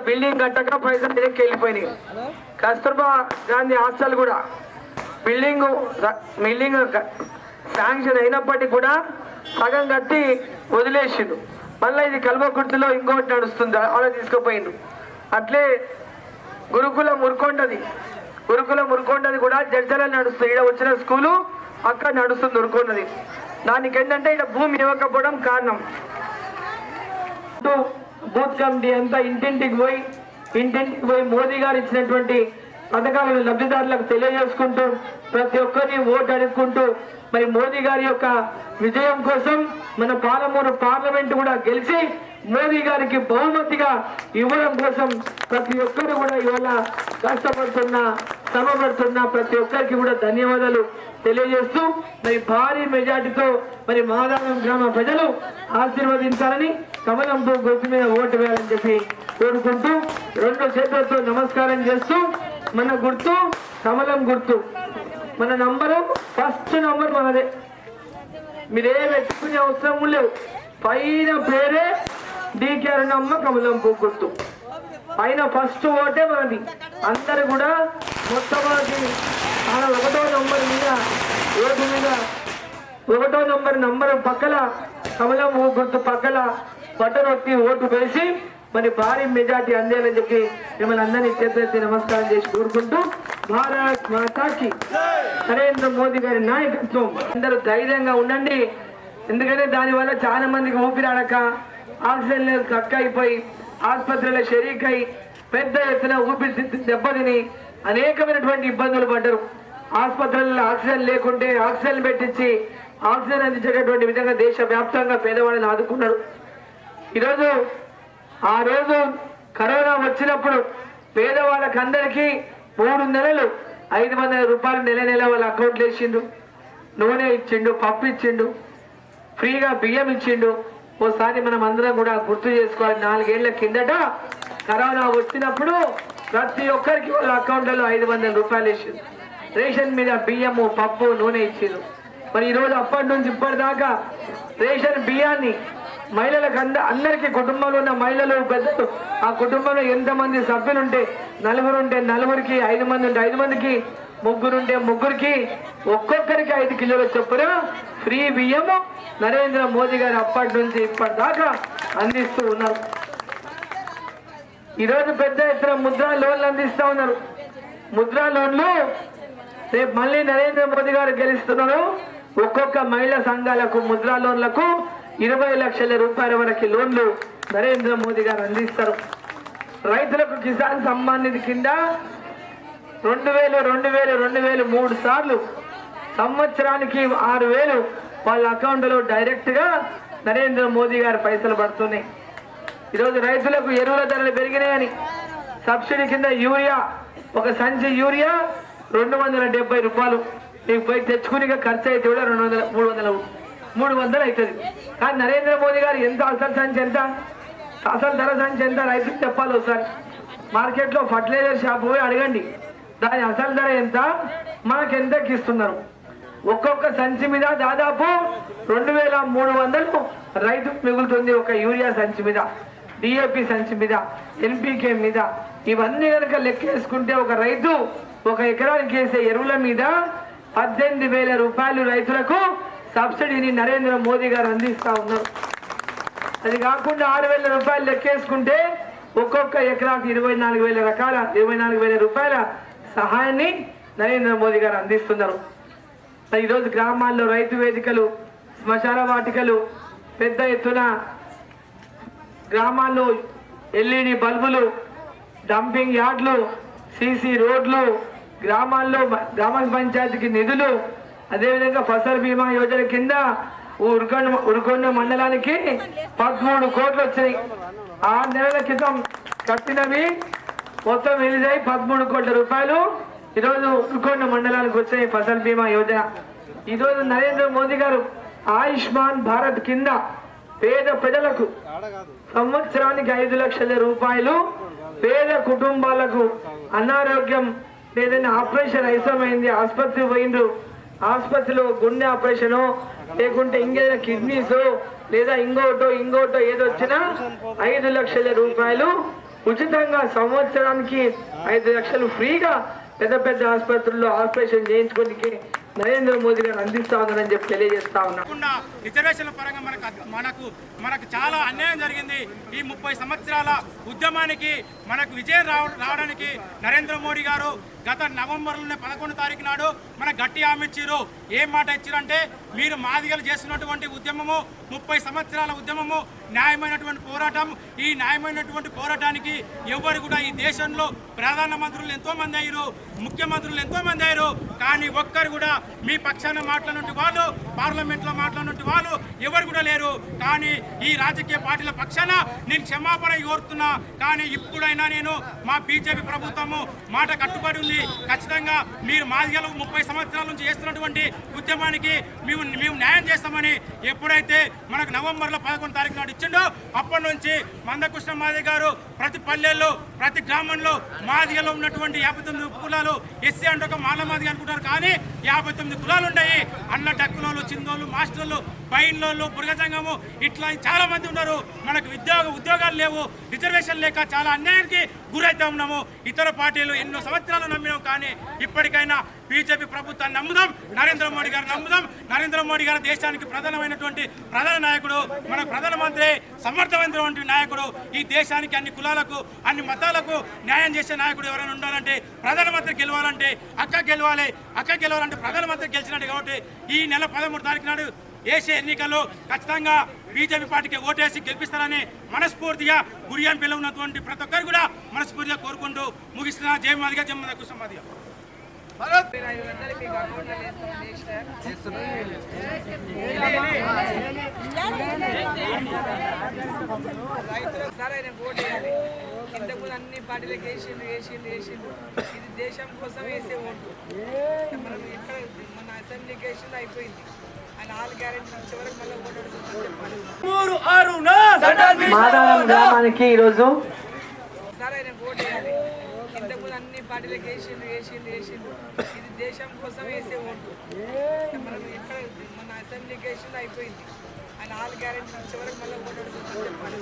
Building కట్టక పైసలు వెనక్కి వెళ్ళిపోయినాయి. కస్తూర్బా గాంధీ హాస్టల్ కూడా బిల్డింగ్ శాంక్షన్ అయినప్పటికీ కూడా సగం కట్టి వదిలేసిండు. మళ్ళీ ఇది కల్వకుర్తిలో ఇంకోటి నడుస్తుంది, అలా తీసుకుపోయిండు. అట్లే గురుకులం ఉరుకొండది కూడా జడ్జల నడుస్తుంది. ఇక్కడ వచ్చిన స్కూలు అక్కడ నడుస్తుంది ఉరుకొండది. దానికి ఏంటంటే ఇక్కడ భూమి ఇవ్వకపోవడం కారణం. బూత్ కమిటీ అంతా ఇంటింటికి పోయి మోదీ గారు ఇచ్చినటువంటి పథకాలను లబ్ధిదారులకు తెలియజేసుకుంటూ ప్రతి ఒక్కరిని ఓటు అడుక్కుంటూ మరి మోదీ గారి యొక్క విజయం కోసం మన పాలమూరు పార్లమెంట్ కూడా గెలిచి మోదీ గారికి బహుమతిగా ఇవ్వడం కోసం ప్రతి ఒక్కరు కూడా ఇవాళ శ్రమపడుతున్న ప్రతి ఒక్కరికి కూడా ధన్యవాదాలు తెలియజేస్తూ మరి భారీ మెజార్టీతో మరి మాదారం గ్రామ ప్రజలు ఆశీర్వదించాలని కమలం గుర్తు మీద ఓటు వేయాలని చెప్పి కోరుకుంటూ 2 చేతులతో నమస్కారం చేస్తూ మన గుర్తు కమలం గుర్తు. మన నంబరు ఫస్ట్ నంబర్ మనదే. మీరేం పెట్టుకునే అవసరం లేవు. పైన పేరే డీకే అరుణమ్మ కమలం గుర్తు. పైన ఫస్ట్ ఓటే మనది. అందరు కూడా మొట్టమొదటి 1వ నంబర్ మీద ఓటు మీద 1వ నంబర్ పక్కల కమలం గుర్తు పక్కల బట్టనొత్తి ఓటు వేసి మరి భారీ మెజార్టీ అందేయాలని చెప్పి మిమ్మల్ని అందరినీ చేతులెత్తి నమస్కారం చేసి కోరుకుంటూ భారత్ మాతాకి నరేంద్ర మోదీ గారి నాయకత్వం. అందరూ ధైర్యంగా ఉండండి. ఎందుకంటే దానివల్ల చాలా మందికి ఊపిరాడక ఆక్సిజన్ లేదు, కక్క అయిపోయి ఆసుపత్రిలో షరీకై పెద్ద ఎత్తున ఊపిరితిత్తు దెబ్బతిని అనేకమైనటువంటి ఇబ్బందులు పడ్డారు. ఆసుపత్రులలో ఆక్సిజన్ లేకుంటే ఆక్సిజన్ పెట్టించి ఆక్సిజన్ అందించేటటువంటి విధంగా దేశవ్యాప్తంగా పేదవాళ్ళని ఆదుకున్నారు. ఈరోజు ఆ రోజు కరోనా వచ్చినప్పుడు పేదవాళ్ళకందరికీ 3 నెలలు 500 రూపాయలు నెల వాళ్ళ అకౌంట్లు వేసిండు. నూనె ఇచ్చిండు, పప్పు ఇచ్చిండు, ఫ్రీగా బియ్యం ఇచ్చిండు. ఓసారి మనం అందరం కూడా గుర్తు చేసుకోవాలి. 4 ఏళ్ల కిందట కరోనా వచ్చినప్పుడు ప్రతి ఒక్కరికి వాళ్ళ అకౌంట్లలో 500 రూపాయలు వేసిండు. రేషన్ మీద బియ్యము, పప్పు, నూనె ఇచ్చిండు. మరి ఈరోజు అప్పటి నుంచి ఇప్పటిదాకా రేషన్ బియ్యాన్ని మహిళలకు అందరికీ కుటుంబంలో ఉన్న మహిళలు పెద్దలు ఆ కుటుంబంలో ఎంతమంది సభ్యులుంటే 4 ఉంటే 4కి, 5 మంది ఉంటే 5 మందికి, 3 ఉంటే 3కి ఒక్కొక్కరికి 5 కిలోల చొప్పున ఫ్రీ బియ్యము నరేంద్ర మోదీ గారు అప్పటి నుంచి ఇప్పటిదాకా అందిస్తూ ఉన్నారు. ఈరోజు పెద్ద ఎత్తున ముద్రా లోన్లు అందిస్తూ ఉన్నారు. ముద్రా లోన్లు రేపు మళ్ళీ నరేంద్ర మోదీ గారు గెలుస్తున్నారు. ఒక్కొక్క మహిళా సంఘాలకు ముద్రా లోన్లకు 20 లక్షల రూపాయల వరకు లోన్లు నరేంద్ర మోదీ గారు అందిస్తారు. రైతులకు కిసాన్ సమ్మాన్ నిధి కింద 2000 3 సార్లు సంవత్సరానికి 6000 వాళ్ళ అకౌంట్లో డైరెక్ట్ గా నరేంద్ర మోదీ గారు పైసలు పడుతున్నాయి. ఈరోజు రైతులకు ఎరువుల ధరలు పెరిగినాయని సబ్సిడీ కింద యూరియా, ఒక సంచి యూరియా 270 రూపాయలు. నీకు పోయి తెచ్చుకుని ఖర్చు అయితే కూడా 300 అవుతుంది. కానీ నరేంద్ర మోదీ గారు ఎంత అసలు సంచి ఎంత, అసలు ధర సంచి ఎంత రైతుకు చెప్పాలి. ఒకసారి మార్కెట్లో ఫర్టిలైజర్ షాప్ పోయి అడగండి, దాని అసలు ధర ఎంత, మనకు ఎంతకి ఇస్తున్నారు. ఒక్కొక్క సంచి మీద దాదాపు 2300 రైతుకు మిగులుతుంది. ఒక యూరియా సంచి మీద, డిఏపి సంచి మీద, ఎన్పికే మీద. ఇవన్నీ కనుక లెక్కేసుకుంటే ఒక రైతు 1 ఎకరానికి వేసే ఎరువుల మీద 18,000 రూపాయలు రైతులకు సబ్సిడీని నరేంద్ర మోదీ గారు అందిస్తూ ఉన్నారు. అది కాకుండా 6,000 రూపాయలు లెక్కేసుకుంటే ఒక్కొక్క ఎకరాకు 24,000 రూపాయల సహాయాన్ని నరేంద్ర మోదీ గారు అందిస్తున్నారు. ఈరోజు గ్రామాల్లో రైతు వేదికలు, శ్మశాన వాటికలు, పెద్ద ఎత్తున గ్రామాల్లో ఎల్ఈడి బల్బులు, డంపింగ్ యార్డ్లు, సీసీ రోడ్లు, గ్రామాల్లో గ్రామ పంచాయతీకి నిధులు, అదేవిధంగా ఫసల్ బీమా యోజన కింద ఉరుకొండ మండలానికి 13 కోట్లు వచ్చినాయి. 6 నెలల క్రితం కట్టినవి మొత్తం రిలీజ్ అయి 13 కోట్ల రూపాయలు ఈరోజు ఉరుకొండ మండలానికి వచ్చాయి ఫసల్ బీమా యోజన. ఈరోజు నరేంద్ర మోదీ గారు ఆయుష్మాన్ భారత్ కింద పేద ప్రజలకు సంవత్సరానికి 5 లక్షల రూపాయలు, పేద కుటుంబాలకు అనారోగ్యం లేదని ఆపరేషన్ అవసరమైంది, ఆసుపత్రి పోయిండ్రు, ఆసుపత్రిలో గుండె ఆపరేషన్ లేకుంటే ఇంకేదైనా కిడ్నీస్ లేదా ఇంకోటో ఏదో వచ్చినా 5 లక్షల రూపాయలు ఉచితంగా సంవత్సరానికి 5 లక్షలు ఫ్రీగా పెద్ద పెద్ద ఆసుపత్రుల్లో ఆపరేషన్ చేయించుకోనికి నరేంద్ర మోదీ గారు అందిస్తా ఉన్నారని చెప్పి తెలియజేస్తా ఉన్నా. రిజర్వేషన్ల పరంగా మనకు చాలా అన్యాయం జరిగింది. ఈ 30 సంవత్సరాల ఉద్యమానికి మనకు విజయం రావడానికి నరేంద్ర మోడీ గారు గత నవంబర్లోనే 11 తారీఖు నాడు మన గట్టి హామీ ఇచ్చారు. ఏం మాట ఇచ్చారంటే మీరు మాదిగలు చేస్తున్నటువంటి ఉద్యమము 30 సంవత్సరాల ఉద్యమము న్యాయమైనటువంటి పోరాటం. ఈ న్యాయమైనటువంటి పోరాటానికి ఎవరు కూడా ఈ దేశంలో ప్రధానమంత్రులు ఎంతోమంది అయ్యారు, ముఖ్యమంత్రులు ఎంతోమంది అయ్యారు, కానీ ఒక్కరు కూడా మీ పక్షాన మాట్లాడినట్టు వాళ్ళు, పార్లమెంట్లో మాట్లాడినట్టు వాళ్ళు ఎవరు కూడా లేరు. కానీ ఈ రాజకీయ పార్టీల పక్షాన నేను క్షమాపణ కోరుతున్నా. కానీ ఇప్పుడైనా నేను మా బీజేపీ ప్రభుత్వము మాట కట్టుబడి ఉంది. ఖచ్చితంగా మీరు మాదిగలు 30 సంవత్సరాల నుంచి చేస్తున్నటువంటి ఉద్యమానికి మేము న్యాయం చేస్తామని ఎప్పుడైతే మనకు నవంబర్లో 11 తారీఖు నాడు ఇచ్చిండో అప్పటి నుంచి మందకృష్ణ మాదిగ గారు ప్రతి పల్లెల్లో ప్రతి గ్రామంలో మాదిగలో ఉన్నటువంటి 59 కులాలు ఎస్సీ అంటే ఒక మాల మాదిగ అనుకుంటారు, కానీ 59 కులాలు ఉన్నాయి. అన్న డక్కులోళ్ళు, చిందోళ్ళు, మాస్టర్లు, బైన్లోళ్ళు, బురగజంగము ఇట్లా చాలా మంది ఉన్నారు. మనకు ఉద్యోగాలు లేవు, రిజర్వేషన్ లేక చాలా అన్యాయానికి గురైతే ఉన్నాము. ఇతర పార్టీలు ఎన్నో సంవత్సరాలు నమ్మినాం, కానీ ఇప్పటికైనా బీజేపీ ప్రభుత్వాన్ని నమ్ముదాం, నరేంద్ర మోడీ గారు నమ్ముదాం. నరేంద్ర మోడీ గారు దేశానికి ప్రధానమైనటువంటి ప్రధాన నాయకుడు, మన ప్రధానమంత్రి సమర్థమైనటువంటి నాయకుడు. ఈ దేశానికి అన్ని కులాలకు అన్ని మతాలకు న్యాయం చేసే నాయకుడు ఎవరైనా ఉండాలంటే ప్రధానమంత్రి గెలవాలంటే అక్క గెలవాలంటే ప్రధానమంత్రి గెలిచినట్టు. కాబట్టి ఈ నెల 13 తారీఖు నాడు ఏసీ ఎన్నికల్లో ఖచ్చితంగా బీజేపీ పార్టీకి ఓటేసి గెలిపిస్తారని మనస్ఫూర్తిగా గురి ఎంపీలో ఉన్నటువంటి ప్రతి ఒక్కరు కూడా మనస్ఫూర్తిగా కోరుకుంటూ ముగిస్తున్నా. జై మాదిగా, జై మందకృష్ణ మాదిగా. ఇంతకుముందు అన్ని పార్టీలకు వేసిండు. ఇది దేశం కోసం వేసే ఓటు. మనం ఇక్కడ మన అసెంబ్లీకి వేసింది అయిపోయింది. ఆయన 4 గ్యారెంటీ వచ్చే వరకు మళ్ళీ ఓటు చెప్పాలి. మాదారం గ్రామానికి ఈరోజు సార్ ఆయన ఓటు వేయాలి. ఇంతకుముందు అన్ని పార్టీలకు వేసిండు. ఇది దేశం కోసం వేసే ఓటు. మనం ఇక్కడ మన అసెంబ్లీకి వేసింది అయిపోయింది. ఆయన 4 గ్యారెంటీ వచ్చే వరకు మళ్ళీ ఓటు చెప్పాలి.